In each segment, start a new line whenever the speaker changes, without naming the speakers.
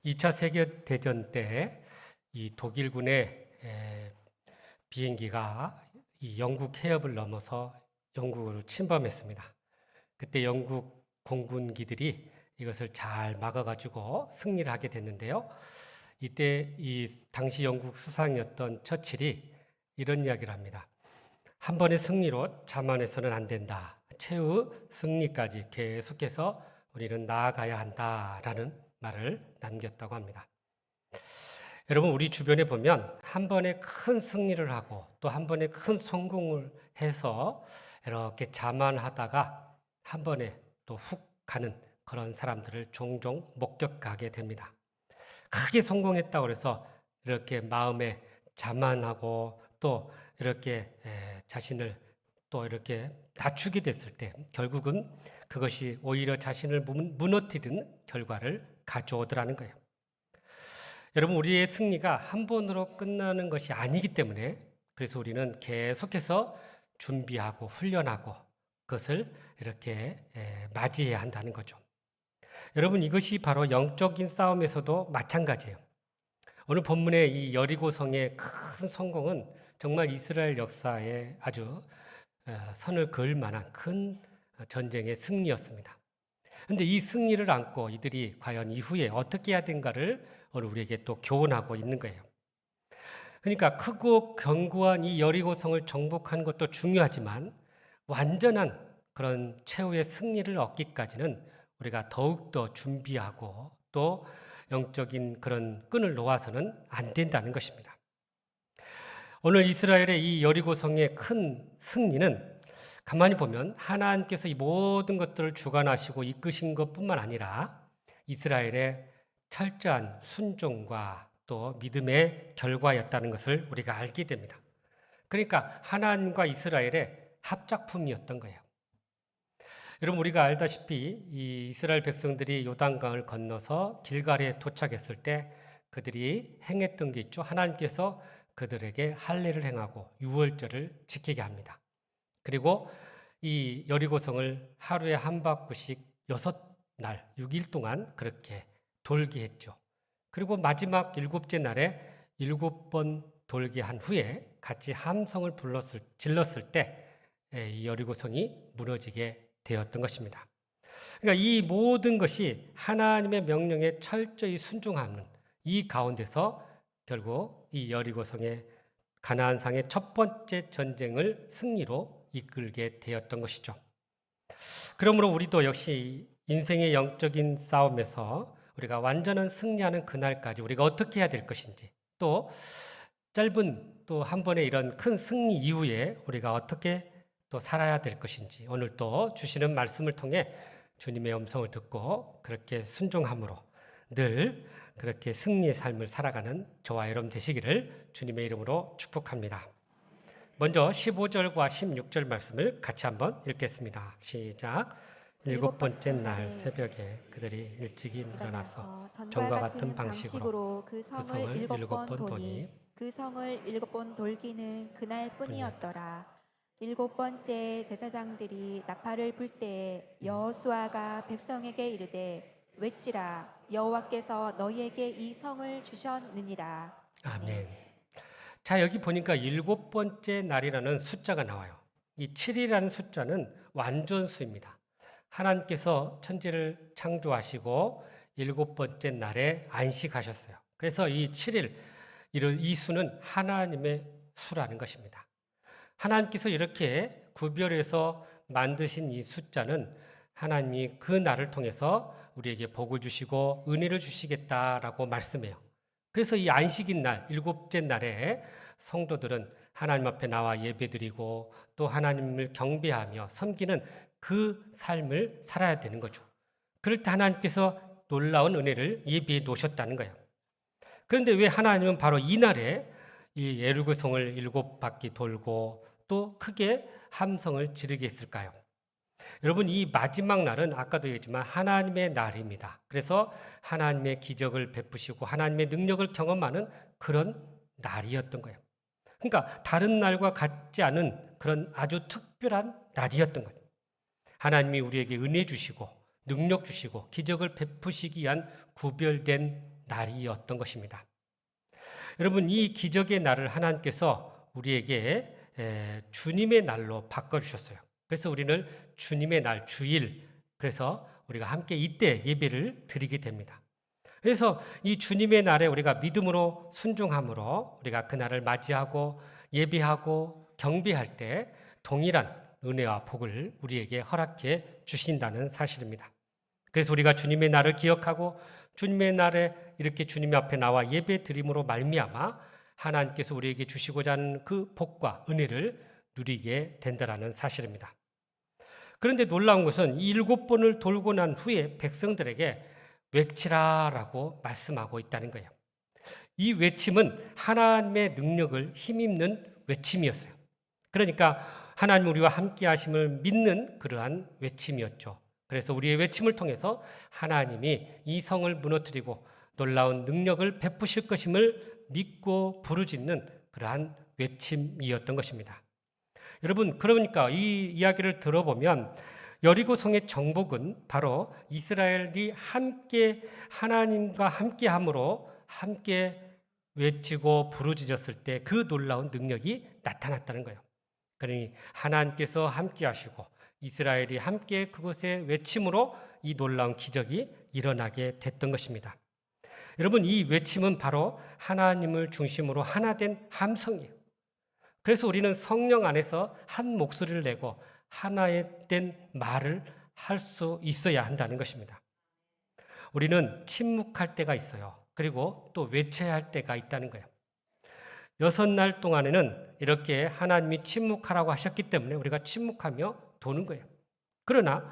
2차 세계대전 때 이 독일군의 비행기가 이 영국 해협을 넘어서 영국을 침범했습니다. 그때 영국 공군기들이 이것을 잘 막아가지고 승리를 하게 됐는데요. 이때 이 당시 영국 수상이었던 처칠이 이런 이야기를 합니다. 한 번의 승리로 자만해서는 안 된다. 최후 승리까지 계속해서 우리는 나아가야 한다라는 말을 남겼다고 합니다. 여러분, 우리 주변에 보면 한 번에 큰 승리를 하고 또 한 번에 큰 성공을 해서 이렇게 자만하다가 한 번에 또 훅 가는 그런 사람들을 종종 목격하게 됩니다. 크게 성공했다고 해서 이렇게 마음에 자만하고 또 이렇게 자신을 또 이렇게 낮추게 됐을 때 결국은 그것이 오히려 자신을 무너뜨리는 결과를 가져오더라는 거예요. 여러분, 우리의 승리가 한 번으로 끝나는 것이 아니기 때문에 그래서 우리는 계속해서 준비하고 훈련하고 그것을 이렇게 맞이해야 한다는 거죠. 여러분, 이것이 바로 영적인 싸움에서도 마찬가지예요. 오늘 본문의 이 여리고성의 큰 성공은 정말 이스라엘 역사에 아주 선을 그을 만한 큰 전쟁의 승리였습니다. 그런데 이 승리를 안고 이들이 과연 이후에 어떻게 해야 되는가를 오늘 우리에게 또 교훈하고 있는 거예요. 그러니까 크고 견고한 이 여리고성을 정복하는 것도 중요하지만 완전한 그런 최후의 승리를 얻기까지는 우리가 더욱더 준비하고 또 영적인 그런 끈을 놓아서는 안 된다는 것입니다. 오늘 이스라엘의 이 여리고성의 큰 승리는 가만히 보면 하나님께서 이 모든 것들을 주관하시고 이끄신 것뿐만 아니라 이스라엘의 철저한 순종과 또 믿음의 결과였다는 것을 우리가 알게 됩니다. 그러니까 하나님과 이스라엘의 합작품이었던 거예요. 여러분, 우리가 알다시피 이 이스라엘 백성들이 요단강을 건너서 길갈에 도착했을 때 그들이 행했던 게 있죠. 하나님께서 그들에게 할례를 행하고 유월절을 지키게 합니다. 그리고 이 여리고성을 하루에 한 바퀴씩 6날, 6일 동안 그렇게 돌게 했죠. 그리고 마지막 7째 날에 7번 돌게 한 후에 같이 함성을 질렀을 때 이 여리고성이 무너지게 되었던 것입니다. 그러니까 이 모든 것이 하나님의 명령에 철저히 순종하는 이 가운데서 결국 이 여리고성의 가나안상의 첫 번째 전쟁을 승리로 이끌게 되었던 것이죠. 그러므로 우리도 역시 인생의 영적인 싸움에서 우리가 완전한 승리하는 그날까지 우리가 어떻게 해야 될 것인지 또 짧은 또 한 번의 이런 큰 승리 이후에 우리가 어떻게 또 살아야 될 것인지 오늘 또 주시는 말씀을 통해 주님의 음성을 듣고 그렇게 순종함으로 늘 그렇게 승리의 삶을 살아가는 저와 여러분 되시기를 주님의 이름으로 축복합니다. 먼저 15절과 16절 말씀을 같이 한번 읽겠습니다. 시작. 7번째 날 새벽에 그들이 일찍이 일어나서 전과 같은 방식으로 그 성을 7번 도니
그 성을 7번 돌기는 그날뿐이었더라. 7번째 제사장들이 나팔을 불 때에 여호수아가 백성에게 이르되 외치라, 여호와께서 너희에게 이 성을 주셨느니라.
아멘. 자, 여기 보니까 7번째 날이라는 숫자가 나와요. 이 7이라는 숫자는 완전수입니다. 하나님께서 천지를 창조하시고 7번째 날에 안식하셨어요. 그래서 이 7일, 이 수는 하나님의 수라는 것입니다. 하나님께서 이렇게 구별해서 만드신 이 숫자는 하나님이 그 날을 통해서 우리에게 복을 주시고 은혜를 주시겠다라고 말씀해요. 그래서 이 안식인 날, 7째 날에 성도들은 하나님 앞에 나와 예배드리고 또 하나님을 경배하며 섬기는 그 삶을 살아야 되는 거죠. 그럴 때 하나님께서 놀라운 은혜를 예비해 놓으셨다는 거예요. 그런데 왜 하나님은 바로 이 날에 이 예루고성을 7바퀴 돌고 또 크게 함성을 지르게 했을까요? 여러분, 이 마지막 날은 아까도 얘기했지만 하나님의 날입니다. 그래서 하나님의 기적을 베푸시고 하나님의 능력을 경험하는 그런 날이었던 거예요. 그러니까 다른 날과 같지 않은 그런 아주 특별한 날이었던 거예요. 하나님이 우리에게 은혜 주시고 능력 주시고 기적을 베푸시기 위한 구별된 날이었던 것입니다. 여러분, 이 기적의 날을 하나님께서 우리에게 주님의 날로 바꿔주셨어요. 그래서 우리는 주님의 날, 주일, 그래서 우리가 함께 이때 예배를 드리게 됩니다. 그래서 이 주님의 날에 우리가 믿음으로 순종함으로 우리가 그날을 맞이하고 예배하고 경배할 때 동일한 은혜와 복을 우리에게 허락해 주신다는 사실입니다. 그래서 우리가 주님의 날을 기억하고 주님의 날에 이렇게 주님 앞에 나와 예배 드림으로 말미암아 하나님께서 우리에게 주시고자 하는 그 복과 은혜를 누리게 된다는 사실입니다. 그런데 놀라운 것은 이 7번을 돌고 난 후에 백성들에게 외치라라고 말씀하고 있다는 거예요. 이 외침은 하나님의 능력을 힘입는 외침이었어요. 그러니까 하나님 우리와 함께 하심을 믿는 그러한 외침이었죠. 그래서 우리의 외침을 통해서 하나님이 이 성을 무너뜨리고 놀라운 능력을 베푸실 것임을 믿고 부르짖는 그러한 외침이었던 것입니다. 여러분, 그러니까 이 이야기를 들어보면 여리고성의 정복은 바로 이스라엘이 함께 하나님과 함께함으로 함께 외치고 부르짖었을 때 그 놀라운 능력이 나타났다는 거예요. 그러니 하나님께서 함께 하시고 이스라엘이 함께 그곳에 외침으로 이 놀라운 기적이 일어나게 됐던 것입니다. 여러분, 이 외침은 바로 하나님을 중심으로 하나 된 함성이에요. 그래서 우리는 성령 안에서 한 목소리를 내고 하나의 된 말을 할 수 있어야 한다는 것입니다. 우리는 침묵할 때가 있어요. 그리고 또 외쳐야 할 때가 있다는 거예요. 6날 동안에는 이렇게 하나님이 침묵하라고 하셨기 때문에 우리가 침묵하며 도는 거예요. 그러나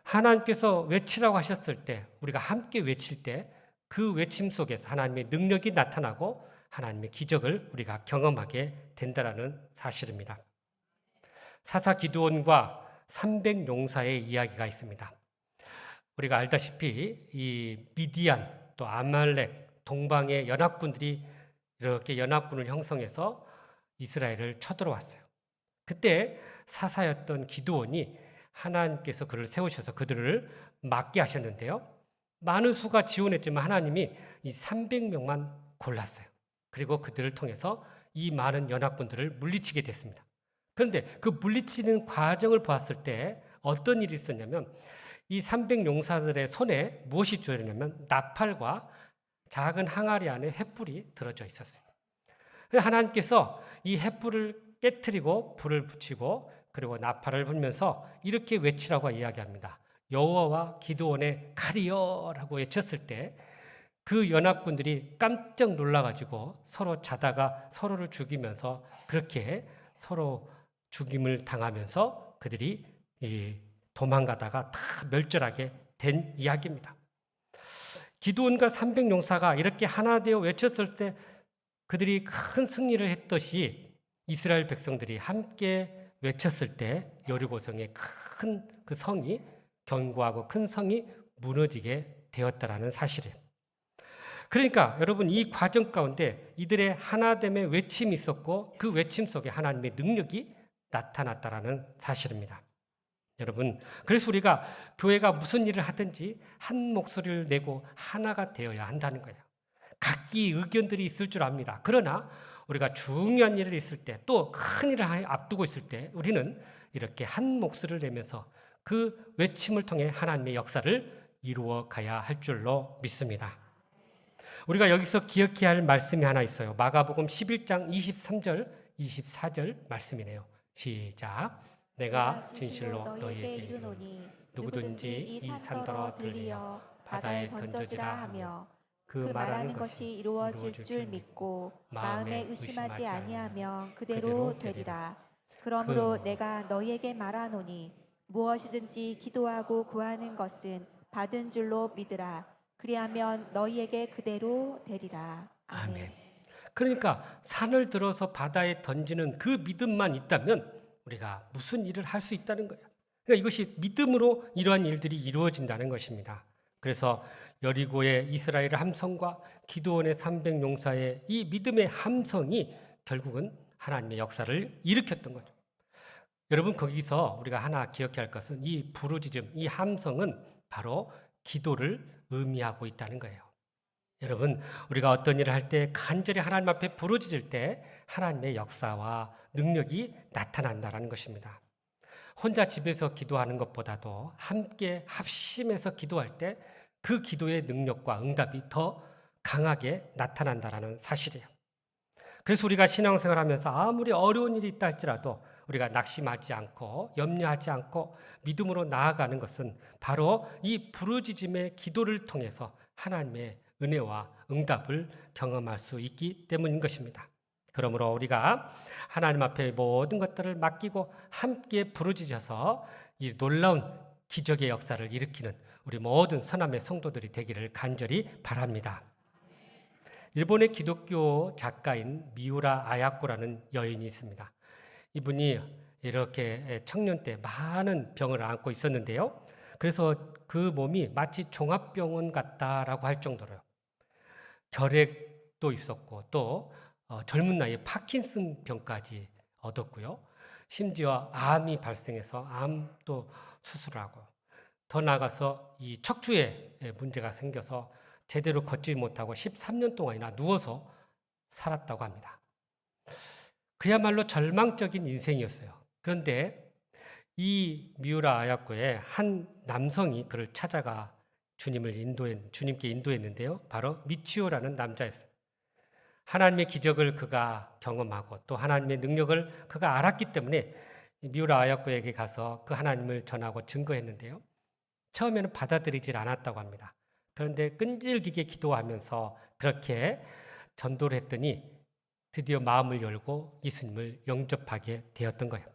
하나님께서 외치라고 하셨을 때 우리가 함께 외칠 때 그 외침 속에서 하나님의 능력이 나타나고 하나님의 기적을 우리가 경험하게 된다는 사실입니다. 사사 기드온과 300용사의 이야기가 있습니다. 우리가 알다시피 이 미디안 또 아말렉 동방의 연합군들이 이렇게 연합군을 형성해서 이스라엘을 쳐들어왔어요. 그때 사사였던 기드온이 하나님께서 그를 세우셔서 그들을 막게 하셨는데요. 많은 수가 지원했지만 하나님이 이 300명만 골랐어요. 그리고 그들을 통해서 이 많은 연합군들을 물리치게 됐습니다. 그런데 그 물리치는 과정을 보았을 때 어떤 일이 있었냐면 이 300용사들의 손에 무엇이 들어있냐면 나팔과 작은 항아리 안에 횃불이 들어져 있었어요. 하나님께서 이 횃불을 깨트리고 불을 붙이고 그리고 나팔을 불면서 이렇게 외치라고 이야기합니다. 여호와와 기드온의 칼이여라고 외쳤을 때 그 연합군들이 깜짝 놀라가지고 서로 자다가 서로를 죽이면서 그렇게 서로 죽임을 당하면서 그들이 도망가다가 다 멸절하게 된 이야기입니다. 기드온과 300용사가 이렇게 하나 되어 외쳤을 때 그들이 큰 승리를 했듯이 이스라엘 백성들이 함께 외쳤을 때 여리고성의 큰 그 성이 견고하고 큰 성이 무너지게 되었다라는 사실이에요. 그러니까 여러분 이 과정 가운데 이들의 하나됨의 외침이 있었고 그 외침 속에 하나님의 능력이 나타났다라는 사실입니다. 여러분, 그래서 우리가 교회가 무슨 일을 하든지 한 목소리를 내고 하나가 되어야 한다는 거예요. 각기 의견들이 있을 줄 압니다. 그러나 우리가 중요한 일을 있을 때 또 큰 일을 앞두고 있을 때 우리는 이렇게 한 목소리를 내면서 그 외침을 통해 하나님의 역사를 이루어 가야 할 줄로 믿습니다. 우리가 여기서 기억해야 할 말씀이 하나 있어요. 마가복음 11장 23절, 24절 말씀이네요. 시작. 내가 진실로 너희에게 이르노니 누구든지 이 산더러 들리어 바다에 던져지라 하며 그 말하는 것이 이루어질 줄 믿고 마음에 의심하지 아니하면 그대로 되리라. 그러므로 내가 너희에게 말하노니 무엇이든지 기도하고 구하는 것은 받은 줄로 믿으라. 그리하면 너희에게 그대로 되리라. 아멘. 그러니까 산을 들어서 바다에 던지는 그 믿음만 있다면 우리가 무슨 일을 할 수 있다는 거예요. 그러니까 이것이 믿음으로 이러한 일들이 이루어진다는 것입니다. 그래서 여리고의 이스라엘 함성과 기드온의 300용사의 이 믿음의 함성이 결국은 하나님의 역사를 일으켰던 거죠. 여러분, 거기서 우리가 하나 기억해야 할 것은 이 부르짖음, 이 함성은 바로 기도를 의미하고 있다는 거예요. 여러분, 우리가 어떤 일을 할 때 간절히 하나님 앞에 부르짖을 때 하나님의 역사와 능력이 나타난다라는 것입니다. 혼자 집에서 기도하는 것보다도 함께 합심해서 기도할 때 그 기도의 능력과 응답이 더 강하게 나타난다라는 사실이에요. 그래서 우리가 신앙생활하면서 아무리 어려운 일이 있다 할지라도 우리가 낙심하지 않고 염려하지 않고 믿음으로 나아가는 것은 바로 이 부르짖음의 기도를 통해서 하나님의 은혜와 응답을 경험할 수 있기 때문인 것입니다. 그러므로 우리가 하나님 앞에 모든 것들을 맡기고 함께 부르짖어서 이 놀라운 기적의 역사를 일으키는 우리 모든 선함의 성도들이 되기를 간절히 바랍니다. 일본의 기독교 작가인 미우라 아야코라는 여인이 있습니다. 이분이 이렇게 청년 때 많은 병을 안고 있었는데요. 그래서 그 몸이 마치 종합병원 같다라고 할 정도로요. 결핵도 있었고 또 젊은 나이에 파킨슨 병까지 얻었고요. 심지어 암이 발생해서 암도 수술하고 더 나아가서 이 척추에 문제가 생겨서 제대로 걷지 못하고 13년 동안이나 누워서 살았다고 합니다. 그야말로 절망적인 인생이었어요. 그런데 이 미우라 아야코의 한 남성이 그를 찾아가 주님께 인도했는데요. 바로 미치오라는 남자였어요. 하나님의 기적을 그가 경험하고 또 하나님의 능력을 그가 알았기 때문에 미우라 아야코에게 가서 그 하나님을 전하고 증거했는데요. 처음에는 받아들이질 않았다고 합니다. 그런데 끈질기게 기도하면서 그렇게 전도를 했더니 드디어 마음을 열고 예수님을 영접하게 되었던 거예요.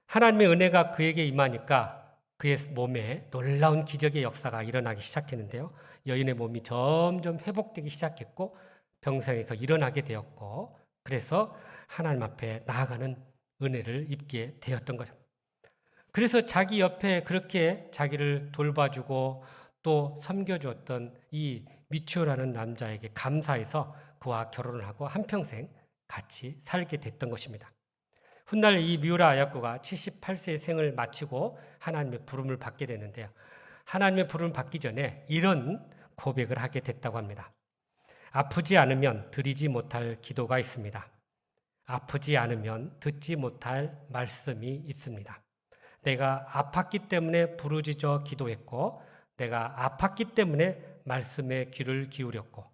하나님의 은혜가 그에게 임하니까 그의 몸에 놀라운 기적의 역사가 일어나기 시작했는데요. 여인의 몸이 점점 회복되기 시작했고 병상에서 일어나게 되었고 그래서 하나님 앞에 나아가는 은혜를 입게 되었던 거예요. 그래서 자기 옆에 그렇게 자기를 돌봐주고 또 섬겨주었던 이 미치오라는 남자에게 감사해서 그와 결혼을 하고 한평생 같이 살게 됐던 것입니다. 훗날 이 미우라 아야코가 78세의 생을 마치고 하나님의 부름을 받게 되는데요. 하나님의 부름을 받기 전에 이런 고백을 하게 됐다고 합니다. 아프지 않으면 드리지 못할 기도가 있습니다. 아프지 않으면 듣지 못할 말씀이 있습니다. 내가 아팠기 때문에 부르짖어 기도했고 내가 아팠기 때문에 말씀에 귀를 기울였고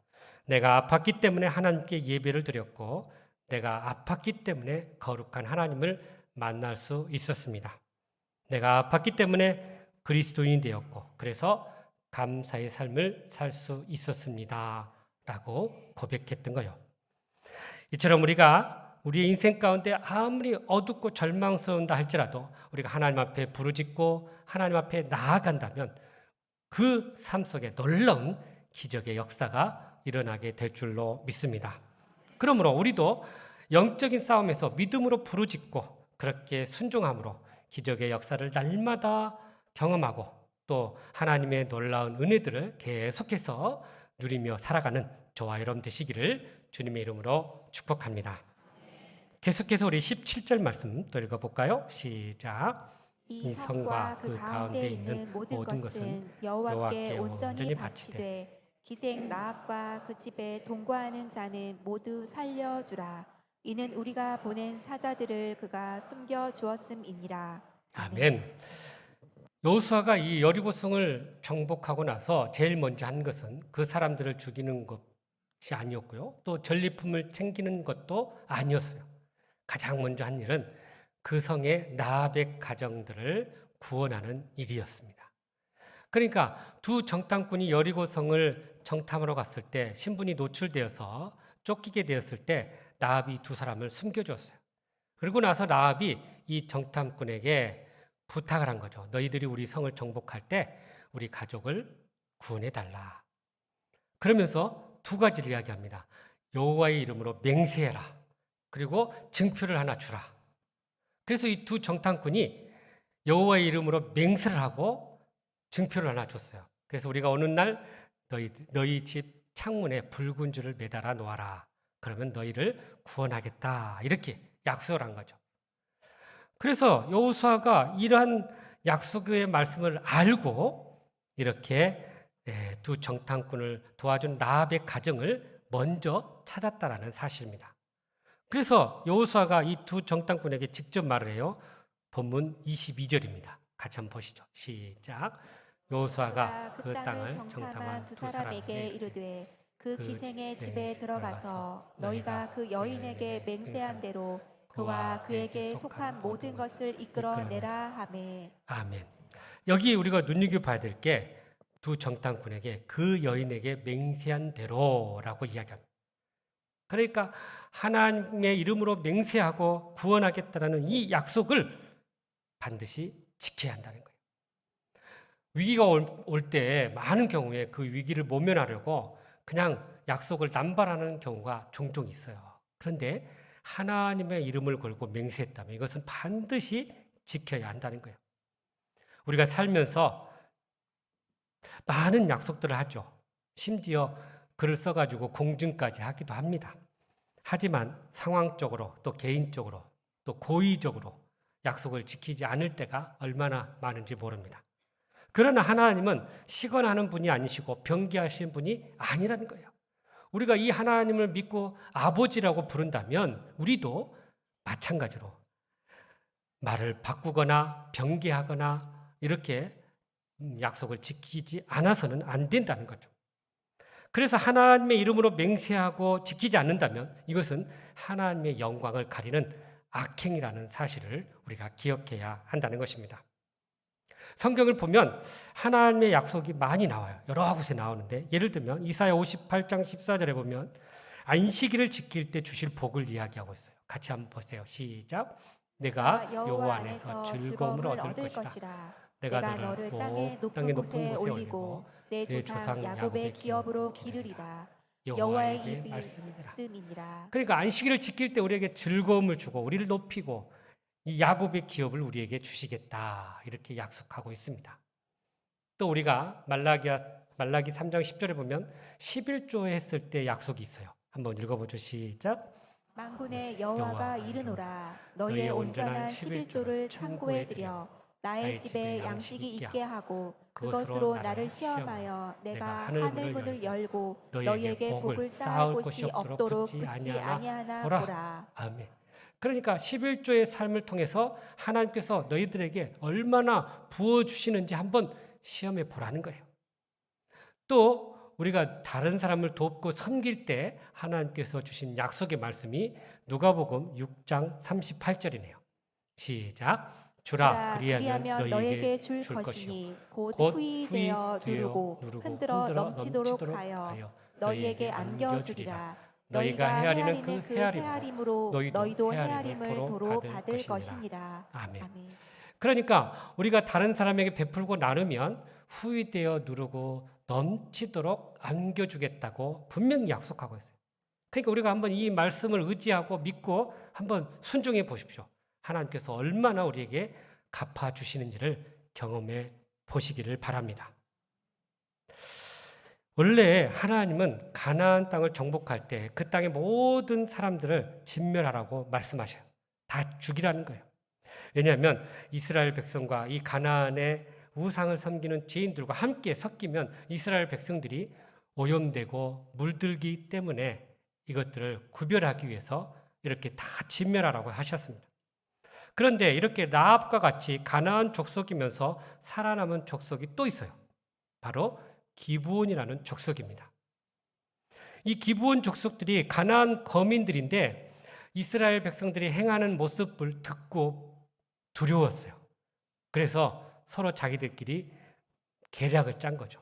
내가 아팠기 때문에 하나님께 예배를 드렸고 내가 아팠기 때문에 거룩한 하나님을 만날 수 있었습니다. 내가 아팠기 때문에 그리스도인이 되었고 그래서 감사의 삶을 살 수 있었습니다. 라고 고백했던 거예요. 이처럼 우리가 우리의 인생 가운데 아무리 어둡고 절망스러운다 할지라도 우리가 하나님 앞에 부르짖고 하나님 앞에 나아간다면 그 삶 속에 놀라운 기적의 역사가 일어나게 될 줄로 믿습니다. 그러므로 우리도 영적인 싸움에서 믿음으로 부르짖고 그렇게 순종함으로 기적의 역사를 날마다 경험하고 또 하나님의 놀라운 은혜들을 계속해서 누리며 살아가는 저와 여러분 되시기를 주님의 이름으로 축복합니다. 계속해서 우리 17절 말씀 또 읽어볼까요? 시작. 이 성과 그 가운데 있는 모든 것은 여호와께 온전히 바치되
기생 라합과 그 집에 동거하는 자는 모두 살려주라. 이는 우리가 보낸 사자들을 그가 숨겨 주었음이니라.
아멘. 여호수아가 이 여리고성을 정복하고 나서 제일 먼저 한 것은 그 사람들을 죽이는 것이 아니었고요. 또 전리품을 챙기는 것도 아니었어요. 가장 먼저 한 일은 그 성의 라합의 가정들을 구원하는 일이었습니다. 그러니까 두 정탐꾼이 여리고성을 정탐하러 갔을 때 신분이 노출되어서 쫓기게 되었을 때 라합이 두 사람을 숨겨줬어요. 그리고 나서 라합이 이 정탐꾼에게 부탁을 한 거죠. 너희들이 우리 성을 정복할 때 우리 가족을 구원해달라. 그러면서 두 가지를 이야기합니다. 여호와의 이름으로 맹세해라. 그리고 증표를 하나 주라. 그래서 이 두 정탐꾼이 여호와의 이름으로 맹세를 하고 증표를 하나 줬어요. 그래서 우리가 어느 날 너희 집 창문에 붉은 줄을 매달아 놓아라. 그러면 너희를 구원하겠다. 이렇게 약속을 한 거죠. 그래서 여호수아가 이러한 약속의 말씀을 알고 이렇게 두 정탐꾼을 도와준 라합의 가정을 먼저 찾았다라는 사실입니다. 그래서 여호수아가 이 두 정탐꾼에게 직접 말을 해요. 본문 22절입니다. 같이 한번 보시죠. 시작. 여호수아가 그 땅을 정탐한
두
두
사람에게
사람에게
이르되 그
그
기생의
집에
집에
들어가서
들어가서 너희가 그 여인에게 맹세한 대로 그와 그에게 속한 모든 것을 이끌어내라 하매.
아멘. 여기 우리가 눈여겨봐야 될 게 두 정탐꾼에게 그 여인에게 맹세한 대로라고 이야기합니다. 그러니까 하나님의 이름으로 맹세하고 구원하겠다라는 이 약속을 반드시 지켜야 한다는 거예요. 위기가 올 때 많은 경우에 그 위기를 모면하려고 그냥 약속을 남발하는 경우가 종종 있어요. 그런데 하나님의 이름을 걸고 맹세했다면 이것은 반드시 지켜야 한다는 거예요. 우리가 살면서 많은 약속들을 하죠. 심지어 글을 써가지고 공증까지 하기도 합니다. 하지만 상황적으로 또 개인적으로 또 고의적으로 약속을 지키지 않을 때가 얼마나 많은지 모릅니다. 그러나 하나님은 시건하는 분이 아니시고 변기하시는 분이 아니라는 거예요. 우리가 이 하나님을 믿고 아버지라고 부른다면 우리도 마찬가지로 말을 바꾸거나 변개하거나 이렇게 약속을 지키지 않아서는 안 된다는 거죠. 그래서 하나님의 이름으로 맹세하고 지키지 않는다면 이것은 하나님의 영광을 가리는 악행이라는 사실을 우리가 기억해야 한다는 것입니다. 성경을 보면 하나님의 약속이 많이 나와요. 여러 곳에 나오는데 예를 들면 이사야 58장 14절에 보면 안식일을 지킬 때 주실 복을 이야기하고 있어요. 같이 한번 보세요. 시작. 내가 여호와 안에서 즐거움을 얻을 것이라. 내가 너를 땅의 높은 곳에 올리고 내 조상 야곱의 기업으로 기르리라. 여호와의 입이 말씀이니라. 그러니까 안식일을 지킬 때 우리에게 즐거움을 주고 우리를 높이고 이 야곱의 기업을 우리에게 주시겠다 이렇게 약속하고 있습니다. 또 우리가 말라기 3장 10절에 보면 11조에 했을 때 약속이 있어요. 한번 읽어보죠. 시작.
만군의 여호와가 이르노라. 너희의 온전한 11조를 창고에 들여 나의 집에 양식이 있게 하고 그것으로 나를 시험하여 내가 하늘 문을 열고 너희에게 복을 쌓을 곳이 없도록 붙지 아니하나 보라.
아멘. 그러니까 11조의 삶을 통해서 하나님께서 너희들에게 얼마나 부어주시는지 한번 시험해 보라는 거예요. 또 우리가 다른 사람을 돕고 섬길 때 하나님께서 주신 약속의 말씀이 누가복음 6장 38절이네요. 시작. 주라 그리하면 너희에게 줄 것이요 곧 후히 되어 누르고 흔들어 넘치도록 하여 너희에게 안겨주리라. 너희가 헤아리는 그 헤아림으로 너희도 헤아림을 도로 받을 것이니라. 아멘. 그러니까 우리가 다른 사람에게 베풀고 나누면 후히 되어 누르고 넘치도록 안겨주겠다고 분명히 약속하고 있어요. 그러니까 우리가 한번 이 말씀을 의지하고 믿고 한번 순종해 보십시오. 하나님께서 얼마나 우리에게 갚아주시는지를 경험해 보시기를 바랍니다. 원래 하나님은 가나안 땅을 정복할 때 그 땅의 모든 사람들을 진멸하라고 말씀하셔요. 다 죽이라는 거예요. 왜냐하면 이스라엘 백성과 이 가나안의 우상을 섬기는 죄인들과 함께 섞이면 이스라엘 백성들이 오염되고 물들기 때문에 이것들을 구별하기 위해서 이렇게 다 진멸하라고 하셨습니다. 그런데 이렇게 라합과 같이 가나안 족속이면서 살아남은 족속이 또 있어요. 바로 기브온이라는 족속입니다. 이 기브온 족속들이 가나안 거민들인데 이스라엘 백성들이 행하는 모습을 듣고 두려웠어요. 그래서 서로 자기들끼리 계략을 짠 거죠.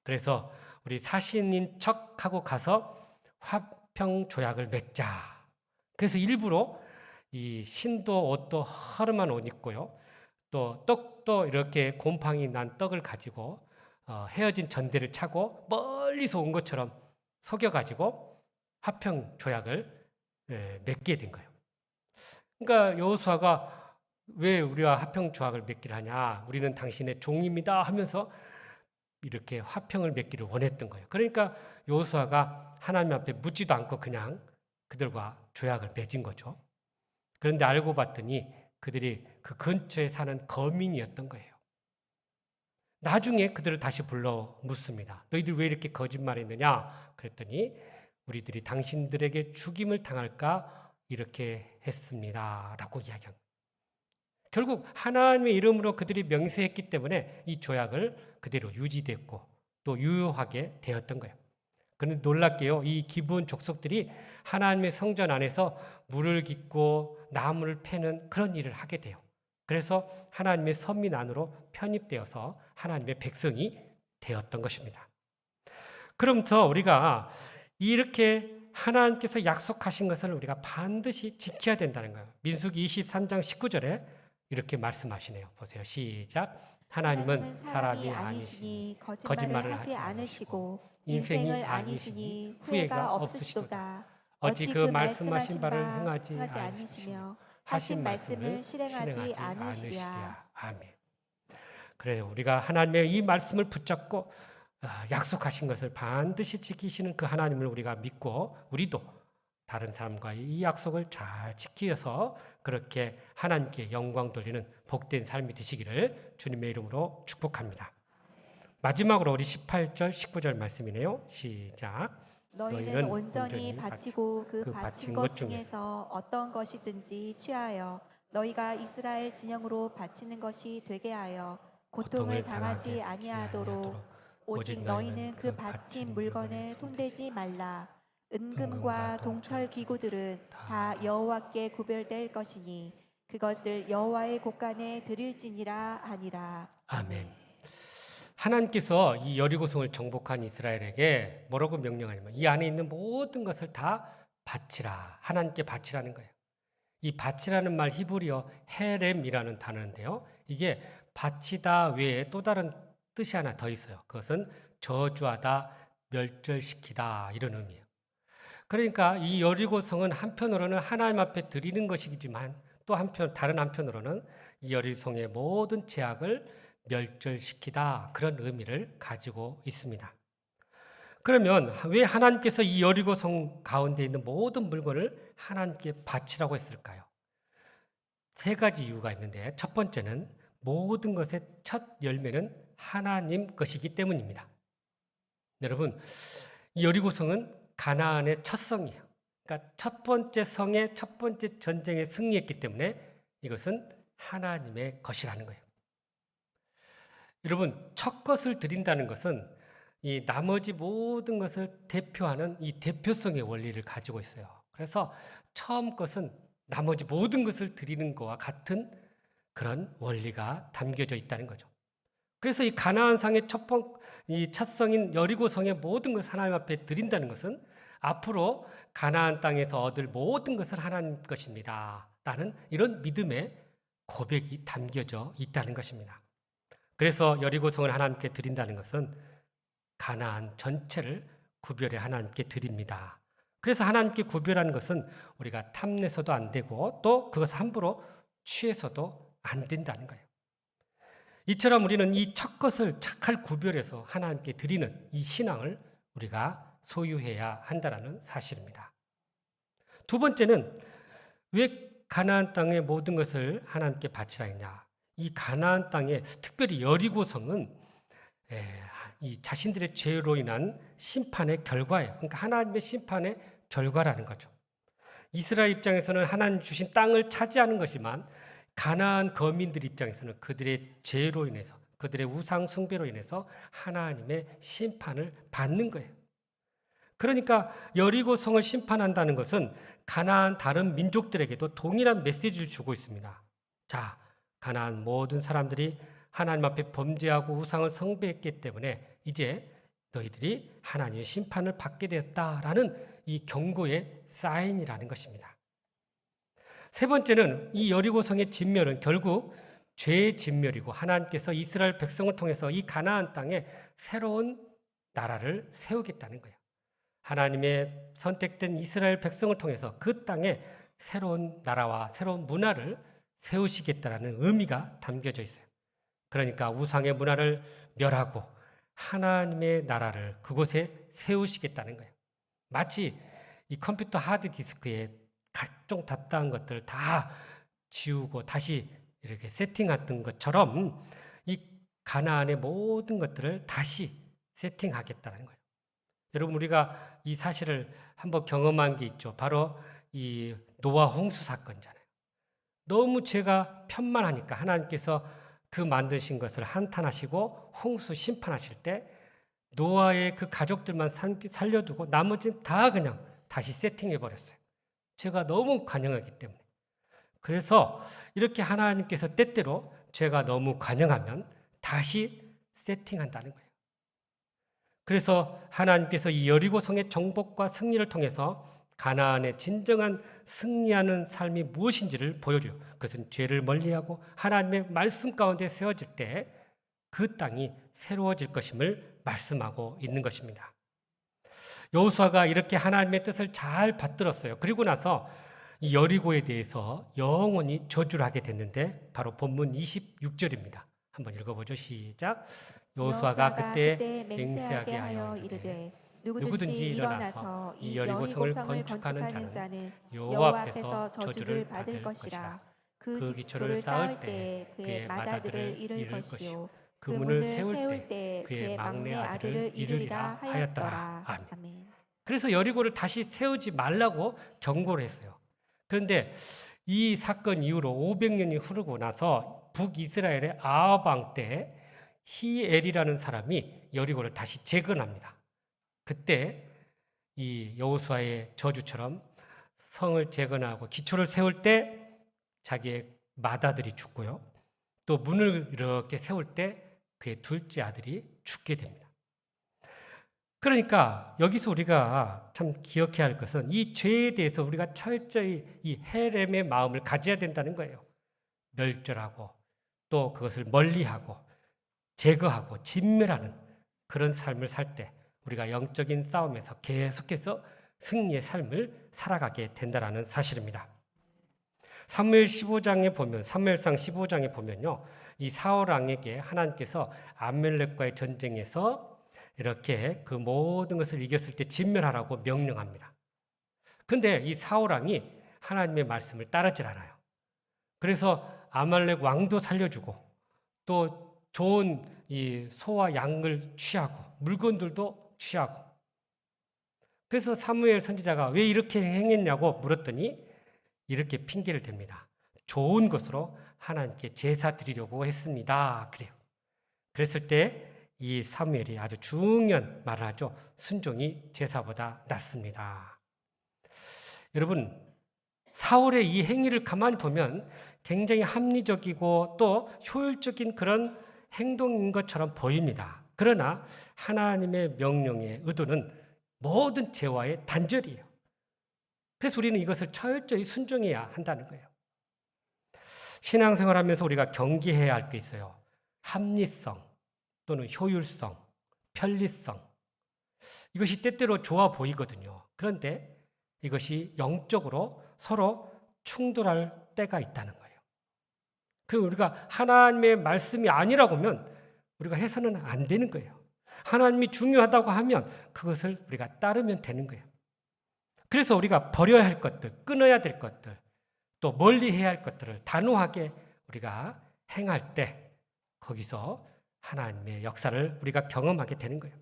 그래서 우리 사신인 척하고 가서 화평 조약을 맺자. 그래서 일부러 이 신도 옷도 허름한 옷 입고요. 또 떡도 이렇게 곰팡이 난 떡을 가지고 헤어진 전대를 차고 멀리서 온 것처럼 속여가지고 화평 조약을 맺게 된 거예요. 그러니까 여호수아가 왜 우리와 화평 조약을 맺기를 하냐? 우리는 당신의 종입니다 하면서 이렇게 화평을 맺기를 원했던 거예요. 그러니까 여호수아가 하나님 앞에 묻지도 않고 그냥 그들과 조약을 맺은 거죠. 그런데 알고 봤더니 그들이 그 근처에 사는 거민이었던 거예요. 나중에 그들을 다시 불러 묻습니다. 너희들 왜 이렇게 거짓말했느냐? 그랬더니 우리들이 당신들에게 죽임을 당할까 이렇게 했습니다. 라고 이야기합니다. 결국 하나님의 이름으로 그들이 명세했기 때문에 이 조약을 그대로 유지됐고 또 유효하게 되었던 거예요. 그런데 놀랍게요, 이 기브온 족속들이 하나님의 성전 안에서 물을 깃고 나무를 패는 그런 일을 하게 돼요. 그래서 하나님의 선민 안으로 편입되어서 하나님의 백성이 되었던 것입니다. 그러면서 우리가 이렇게 하나님께서 약속하신 것을 우리가 반드시 지켜야 된다는 거예요. 민수기 23장 19절에 이렇게 말씀하시네요. 보세요. 시작. 하나님은 사람이 아니시니 거짓말을 하지 않으시고 인생을 아니시니 후회가 없으시도다. 어찌 그 말씀하신 바를 행하지 않으시며 하신 말씀을 실행하지 않으시랴. 아멘. 그래요. 우리가 하나님의 이 말씀을 붙잡고 약속하신 것을 반드시 지키시는 그 하나님을 우리가 믿고 우리도 다른 사람과 이 약속을 잘 지키어서 그렇게 하나님께 영광 돌리는 복된 삶이 되시기를 주님의 이름으로 축복합니다. 마지막으로 우리 18절, 19절 말씀이네요. 시작.
너희는 온전히 바치고 그 바친 것 중에서 어떤 것이든지 취하여 너희가 이스라엘 진영으로 바치는 것이 되게 하여 고통을 당하지 아니하도록 오직 너희는 그 바친 물건에 손대지 말라. 은금과 동철 기구들은 다 여호와께 구별될 것이니 그것을 여호와의 곳간에 드릴지니라 하니라.
아멘. 하나님께서 이 여리고성을 정복한 이스라엘에게 뭐라고 명령하냐면 이 안에 있는 모든 것을 다 바치라. 하나님께 바치라는 거예요. 이 바치라는 말 히브리어 헤렘이라는 단어인데요. 이게 바치다 외에 또 다른 뜻이 하나 더 있어요. 그것은 저주하다, 멸절시키다 이런 의미예요. 그러니까 이 여리고성은 한편으로는 하나님 앞에 드리는 것이지만 또 다른 한편으로는 이 여리고성의 모든 죄악을 멸절시키다 그런 의미를 가지고 있습니다. 그러면 왜 하나님께서 이 여리고성 가운데 있는 모든 물건을 하나님께 바치라고 했을까요? 세 가지 이유가 있는데 첫 번째는 모든 것의 첫 열매는 하나님 것이기 때문입니다. 여러분, 이 여리고성은 가나안의 첫 성이에요. 그러니까 첫 번째 성의 첫 번째 전쟁에 승리했기 때문에 이것은 하나님의 것이라는 거예요. 여러분, 첫 것을 드린다는 것은 이 나머지 모든 것을 대표하는 이 대표성의 원리를 가지고 있어요. 그래서 처음 것은 나머지 모든 것을 드리는 것과 같은 그런 원리가 담겨져 있다는 거죠. 그래서 이 가나안상의 이 첫 성인 여리고성의 모든 것을 하나님 앞에 드린다는 것은 앞으로 가나안 땅에서 얻을 모든 것을 하나님 것입니다. 라는 이런 믿음의 고백이 담겨져 있다는 것입니다. 그래서 여리고성을 하나님께 드린다는 것은 가나안 전체를 구별해 하나님께 드립니다. 그래서 하나님께 구별하는 것은 우리가 탐내서도 안 되고 또 그것을 함부로 취해서도 안 된다는 거예요. 이처럼 우리는 이 첫 것을 잘 구별해서 하나님께 드리는 이 신앙을 우리가 소유해야 한다는 사실입니다. 두 번째는 왜 가나안 땅의 모든 것을 하나님께 바치라 했냐? 이 가나안 땅에 특별히 여리고성은 이 자신들의 죄로 인한 심판의 결과예요. 그러니까 하나님의 심판의 결과라는 거죠. 이스라엘 입장에서는 하나님 주신 땅을 차지하는 것이지만 가나안 거민들 입장에서는 그들의 죄로 인해서 그들의 우상 숭배로 인해서 하나님의 심판을 받는 거예요. 그러니까 여리고성을 심판한다는 것은 가나안 다른 민족들에게도 동일한 메시지를 주고 있습니다. 자, 가나안 모든 사람들이 하나님 앞에 범죄하고 우상을 숭배했기 때문에 이제 너희들이 하나님의 심판을 받게 되었다라는 이 경고의 사인이라는 것입니다. 세 번째는 이 여리고성의 진멸은 결국 죄의 진멸이고 하나님께서 이스라엘 백성을 통해서 이 가나안 땅에 새로운 나라를 세우겠다는 거예요. 하나님의 선택된 이스라엘 백성을 통해서 그 땅에 새로운 나라와 새로운 문화를 세우시겠다는 의미가 담겨져 있어요. 그러니까 우상의 문화를 멸하고 하나님의 나라를 그곳에 세우시겠다는 거예요. 마치 이 컴퓨터 하드디스크에 각종 답답한 것들 다 지우고 다시 이렇게 세팅했던 것처럼 이 가나안의 모든 것들을 다시 세팅하겠다는 거예요. 여러분, 우리가 이 사실을 한번 경험한 게 있죠. 바로 이 노아 홍수 사건이잖아요. 너무 죄가 편만하니까 하나님께서 그 만드신 것을 한탄하시고 홍수 심판하실 때 노아의 그 가족들만 살려두고 나머지는 다 그냥 다시 세팅해 버렸어요. 죄가 너무 관영하기 때문에. 그래서 이렇게 하나님께서 때때로 죄가 너무 관영하면 다시 세팅한다는 거예요. 그래서 하나님께서 이 여리고성의 정복과 승리를 통해서 가나안의 진정한 승리하는 삶이 무엇인지를 보여줘요. 그것은 죄를 멀리하고 하나님의 말씀 가운데 세워질 때 그 땅이 새로워질 것임을 말씀하고 있는 것입니다. 여호수아가 이렇게 하나님의 뜻을 잘 받들었어요. 그리고 나서 이 여리고에 대해서 영원히 저주를 하게 됐는데 바로 본문 26절입니다. 한번 읽어보죠. 시작. 여호수아가 그때 맹세하게 하여 이르되 누구든지 일어나서 이 여리고성을 건축하는 자는 여호와 앞에서 저주를 받을 것이라. 그 기초를 쌓을 때 그의 맏아들을 잃을 것이요 그 문을 세울 때 그의 막내 아들을 잃으리라 하였더라. 아멘. 그래서 여리고를 다시 세우지 말라고 경고를 했어요. 그런데 이 사건 이후로 500년이 흐르고 나서 북이스라엘의 아합 왕 때 히엘이라는 사람이 여리고를 다시 재건합니다. 그때 이 여호수아의 저주처럼 성을 재건하고 기초를 세울 때 자기의 맏아들이 죽고요. 또 문을 이렇게 세울 때 그의 둘째 아들이 죽게 됩니다. 그러니까 여기서 우리가 참 기억해야 할 것은 이 죄에 대해서 우리가 철저히 이 헤렘의 마음을 가져야 된다는 거예요. 멸절하고 또 그것을 멀리하고 제거하고 진멸하는 그런 삶을 살 때 우리가 영적인 싸움에서 계속해서 승리의 삶을 살아가게 된다는 사실입니다. 사무엘상 15장에 보면요. 이 사울 왕에게 하나님께서 아말렉과의 전쟁에서 이렇게 그 모든 것을 이겼을 때 진멸하라고 명령합니다. 그런데 이 사울 왕이 하나님의 말씀을 따르질 않아요. 그래서 아말렉 왕도 살려주고 또 좋은 이 소와 양을 취하고 물건들도 취하고 그래서 사무엘 선지자가 왜 이렇게 행했냐고 물었더니 이렇게 핑계를 댑니다. 좋은 것으로 하나님께 제사 드리려고 했습니다. 그래요. 그랬을 때 이 사무엘이 아주 중요한 말을 하죠. 순종이 제사보다 낫습니다. 여러분, 사울의 이 행위를 가만히 보면 굉장히 합리적이고 또 효율적인 그런 행동인 것처럼 보입니다. 그러나 하나님의 명령의 의도는 모든 죄와의 단절이에요. 그래서 우리는 이것을 철저히 순종해야 한다는 거예요. 신앙생활하면서 우리가 경계해야 할 게 있어요. 합리성 또는 효율성, 편리성. 이것이 때때로 좋아 보이거든요. 그런데 이것이 영적으로 서로 충돌할 때가 있다는 거예요. 그리고 우리가 하나님의 말씀이 아니라고 하면 우리가 해서는 안 되는 거예요. 하나님이 중요하다고 하면 그것을 우리가 따르면 되는 거예요. 그래서 우리가 버려야 할 것들, 끊어야 될 것들, 또 멀리 해야 할 것들을 단호하게 우리가 행할 때 거기서 하나님의 역사를 우리가 경험하게 되는 거예요.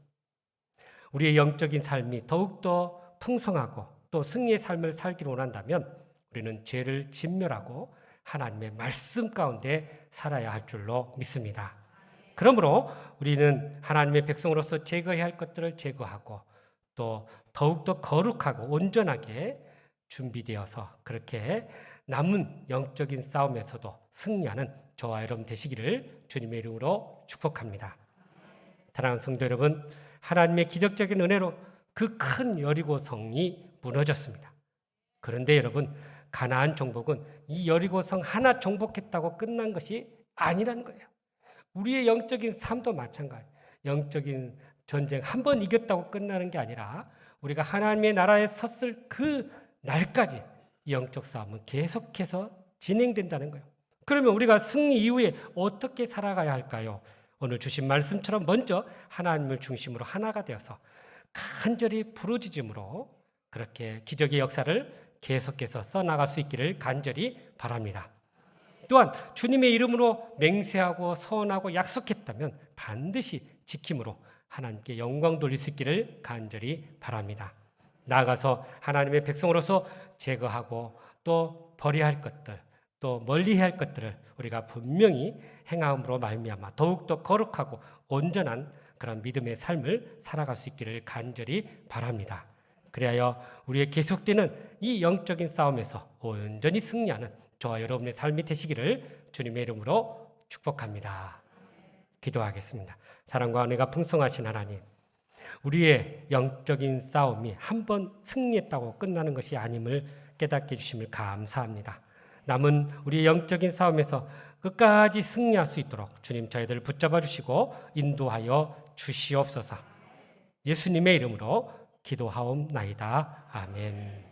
우리의 영적인 삶이 더욱더 풍성하고 또 승리의 삶을 살기를 원한다면 우리는 죄를 진멸하고 하나님의 말씀 가운데 살아야 할 줄로 믿습니다. 그러므로 우리는 하나님의 백성으로서 제거해야 할 것들을 제거하고 또 더욱더 거룩하고 온전하게 준비되어서 그렇게 남은 영적인 싸움에서도 승리하는 저와 여러분 되시기를 주님의 이름으로 축복합니다. 사랑하는 성도 여러분, 하나님의 기적적인 은혜로 그 큰 여리고성이 무너졌습니다. 그런데 여러분, 가나안 정복은 이 여리고성 하나 정복했다고 끝난 것이 아니라는 거예요. 우리의 영적인 삶도 마찬가지. 영적인 전쟁 한 번 이겼다고 끝나는 게 아니라 우리가 하나님의 나라에 섰을 그 날까지 이 영적 싸움은 계속해서 진행된다는 거예요. 그러면 우리가 승리 이후에 어떻게 살아가야 할까요? 오늘 주신 말씀처럼 먼저 하나님을 중심으로 하나가 되어서 간절히 부르짖음으로 그렇게 기적의 역사를 계속해서 써나갈 수 있기를 간절히 바랍니다. 또한 주님의 이름으로 맹세하고 서원하고 약속했다면 반드시 지킴으로 하나님께 영광 돌릴 수 있기를 간절히 바랍니다. 나아가서 하나님의 백성으로서 제거하고 또 버려야 할 것들, 또 멀리해야 할 것들을 우리가 분명히 행함으로 말미암아 더욱더 거룩하고 온전한 그런 믿음의 삶을 살아갈 수 있기를 간절히 바랍니다. 그리하여 우리의 계속되는 이 영적인 싸움에서 온전히 승리하는 저와 여러분의 삶이 되시기를 주님의 이름으로 축복합니다. 기도하겠습니다. 사랑과 은혜가 풍성하신 하나님, 우리의 영적인 싸움이 한 번 승리했다고 끝나는 것이 아님을 깨닫게 해주심을 감사합니다. 남은 우리의 영적인 싸움에서 끝까지 승리할 수 있도록 주님 저희들을 붙잡아 주시고 인도하여 주시옵소서. 예수님의 이름으로 기도하옵나이다. 아멘.